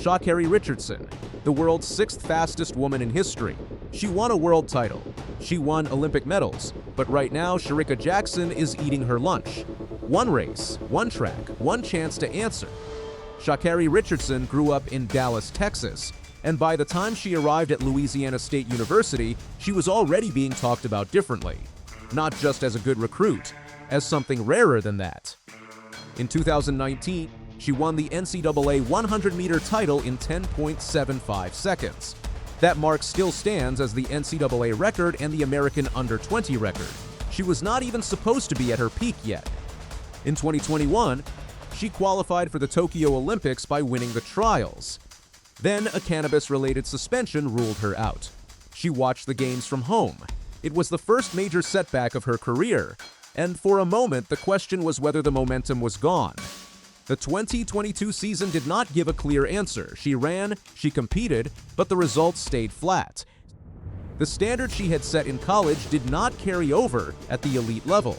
Sha'Carri Richardson, the world's sixth fastest woman in history. She won a world title. She won Olympic medals. But right now, Shericka Jackson is eating her lunch. One race, one track, one chance to answer. Sha'Carri Richardson grew up in Dallas, Texas, and by the time she arrived at Louisiana State University, she was already being talked about differently. Not just as a good recruit, as something rarer than that. In 2019, she won the NCAA 100-meter title in 10.75 seconds. That mark still stands as the NCAA record and the American under-20 record. She was not even supposed to be at her peak yet. In 2021, she qualified for the Tokyo Olympics by winning the trials. Then a cannabis-related suspension ruled her out. She watched the games from home. It was the first major setback of her career, and for a moment the question was whether the momentum was gone. The 2022 season did not give a clear answer. She ran, she competed, but the results stayed flat. The standard she had set in college did not carry over at the elite level.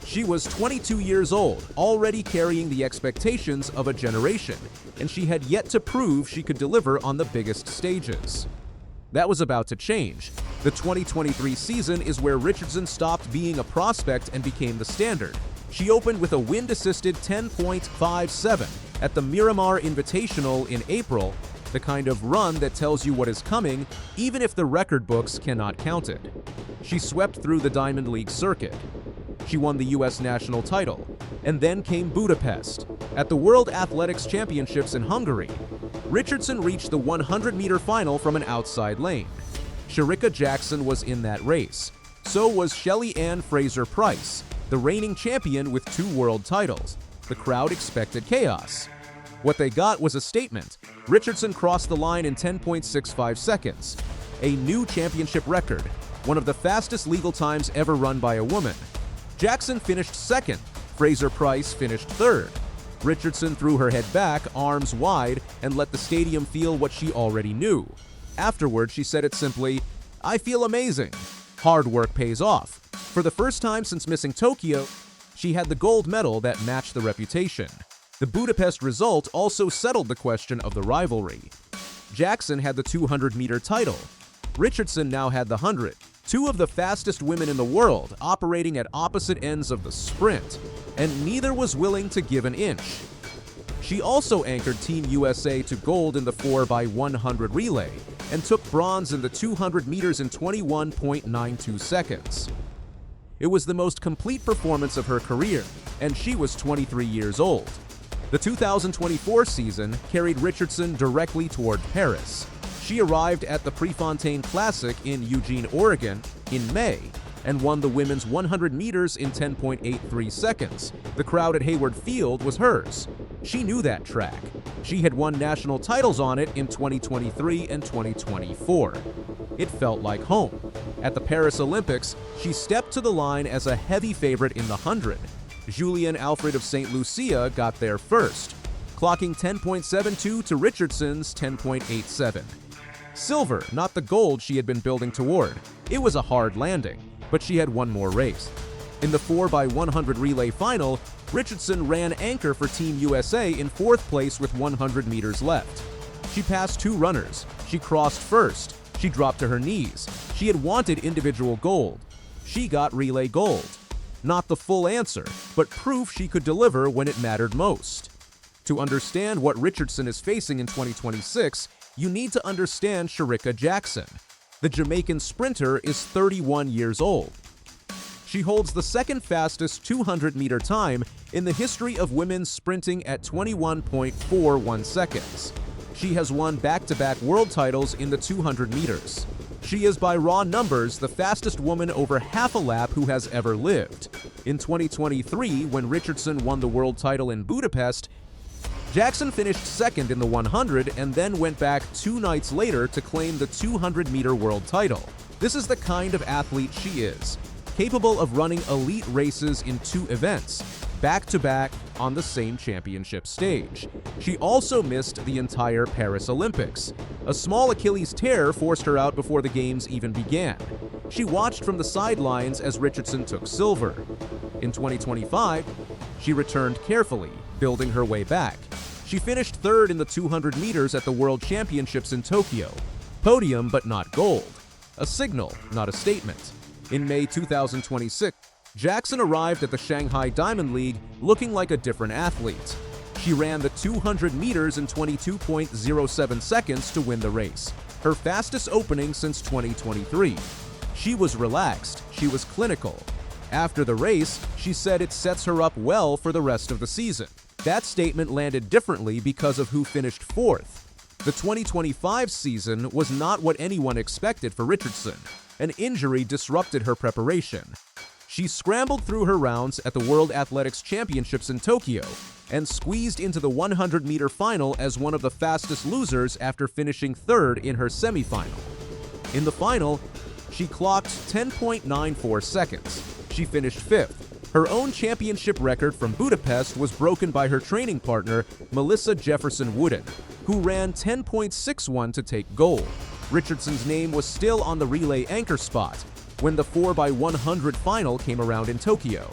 She was 22 years old, already carrying the expectations of a generation, and she had yet to prove she could deliver on the biggest stages. That was about to change. The 2023 season is where Richardson stopped being a prospect and became the standard. She opened with a wind-assisted 10.57 at the Miramar Invitational in April, the kind of run that tells you what is coming, even if the record books cannot count it. She swept through the Diamond League circuit. She won the U.S. national title, and then came Budapest. At the World Athletics Championships in Hungary, Richardson reached the 100-meter final from an outside lane. Shericka Jackson was in that race. So was Shelly Ann Fraser-Pryce, the reigning champion with 2 world titles. The crowd expected chaos. What they got was a statement. Richardson crossed the line in 10.65 seconds, a new championship record, one of the fastest legal times ever run by a woman. Jackson finished second. Fraser-Pryce finished third. Richardson threw her head back, arms wide, and let the stadium feel what she already knew. Afterward, she said it simply, "I feel amazing." Hard work pays off. For the first time since missing Tokyo, she had the gold medal that matched the reputation. The Budapest result also settled the question of the rivalry. Jackson had the 200-meter title. Richardson now had the 100. 2 of the fastest women in the world operating at opposite ends of the sprint, and neither was willing to give an inch. She also anchored Team USA to gold in the 4x100 relay and took bronze in the 200 meters in 21.92 seconds. It was the most complete performance of her career, and she was 23 years old. The 2024 season carried Richardson directly toward Paris. She arrived at the Prefontaine Classic in Eugene, Oregon, in May, and won the women's 100 meters in 10.83 seconds. The crowd at Hayward Field was hers. She knew that track. She had won national titles on it in 2023 and 2024. It felt like home. At the Paris Olympics, she stepped to the line as a heavy favorite in the 100. Julian Alfred of St. Lucia got there first, clocking 10.72 to Richardson's 10.87. Silver, not the gold she had been building toward. It was a hard landing, but she had one more race. In the 4x100 relay final, Richardson ran anchor for Team USA in 4th place with 100 meters left. She passed 2 runners. She crossed first. She dropped to her knees. She had wanted individual gold. She got relay gold. Not the full answer, but proof she could deliver when it mattered most. To understand what Richardson is facing in 2026, you need to understand Shericka Jackson. The Jamaican sprinter is 31 years old. She holds the second fastest 200-meter time in the history of women sprinting at 21.41 seconds. She has won back-to-back world titles in the 200 meters. She is, by raw numbers, the fastest woman over half a lap who has ever lived. In 2023, when Richardson won the world title in Budapest, Jackson finished second in the 100 and then went back 2 nights later to claim the 200-meter world title. This is the kind of athlete she is, capable of running elite races in 2 events, back-to-back on the same championship stage. She also missed the entire Paris Olympics. A small Achilles tear forced her out before the games even began. She watched from the sidelines as Richardson took silver. In 2025, she returned carefully, building her way back. She finished third in the 200 meters at the World Championships in Tokyo. Podium, but not gold. A signal, not a statement. In May 2026, Jackson arrived at the Shanghai Diamond League looking like a different athlete. She ran the 200 meters in 22.07 seconds to win the race, her fastest opening since 2023. She was relaxed, she was clinical. After the race, she said it sets her up well for the rest of the season. That statement landed differently because of who finished fourth. The 2025 season was not what anyone expected for Richardson. An injury disrupted her preparation. She scrambled through her rounds at the World Athletics Championships in Tokyo and squeezed into the 100-meter final as one of the fastest losers after finishing third in her semifinal. In the final, she clocked 10.94 seconds. She finished fifth. Her own championship record from Budapest was broken by her training partner, Melissa Jefferson-Wooden, who ran 10.61 to take gold. Richardson's name was still on the relay anchor spot when the 4x100 final came around in Tokyo.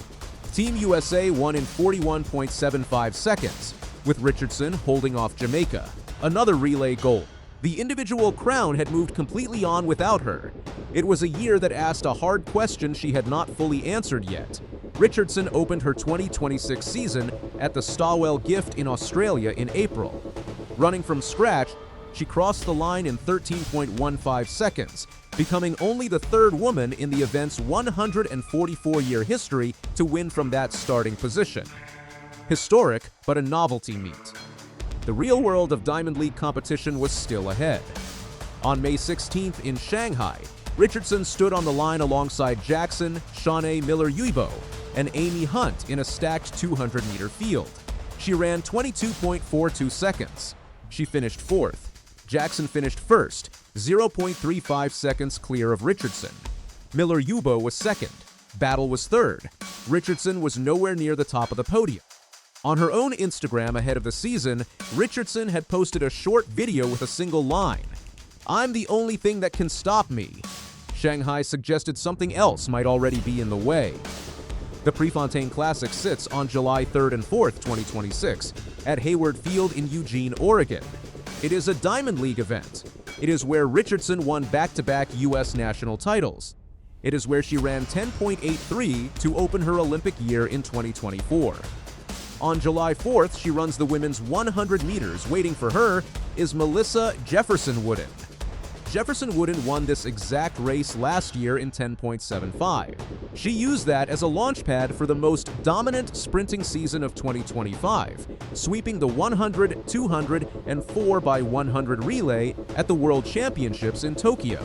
Team USA won in 41.75 seconds, with Richardson holding off Jamaica. Another relay gold. The individual crown had moved completely on without her. It was a year that asked a hard question she had not fully answered yet. Richardson opened her 2026 season at the Stawell Gift in Australia in April. Running from scratch, she crossed the line in 13.15 seconds, becoming only the third woman in the event's 144-year history to win from that starting position. Historic, but a novelty meet. The real world of Diamond League competition was still ahead. On May 16th in Shanghai, Richardson stood on the line alongside Jackson, Shawnee Miller-Uibo, and Amy Hunt in a stacked 200-meter field. She ran 22.42 seconds. She finished fourth. Jackson finished first, 0.35 seconds clear of Richardson. Miller-Uibo was second. Battle was third. Richardson was nowhere near the top of the podium. On her own Instagram ahead of the season, Richardson had posted a short video with a single line. "I'm the only thing that can stop me." Shanghai suggested something else might already be in the way. The Prefontaine Classic sits on July 3rd and 4th, 2026, at Hayward Field in Eugene, Oregon. It is a Diamond League event. It is where Richardson won back-to-back U.S. national titles. It is where she ran 10.83 to open her Olympic year in 2024. On July 4th, she runs the women's 100 meters. Waiting for her is Melissa Jefferson-Wooden. Jefferson-Wooden won this exact race last year in 10.75. She used that as a launchpad for the most dominant sprinting season of 2025, sweeping the 100, 200, and 4x100 relay at the World Championships in Tokyo.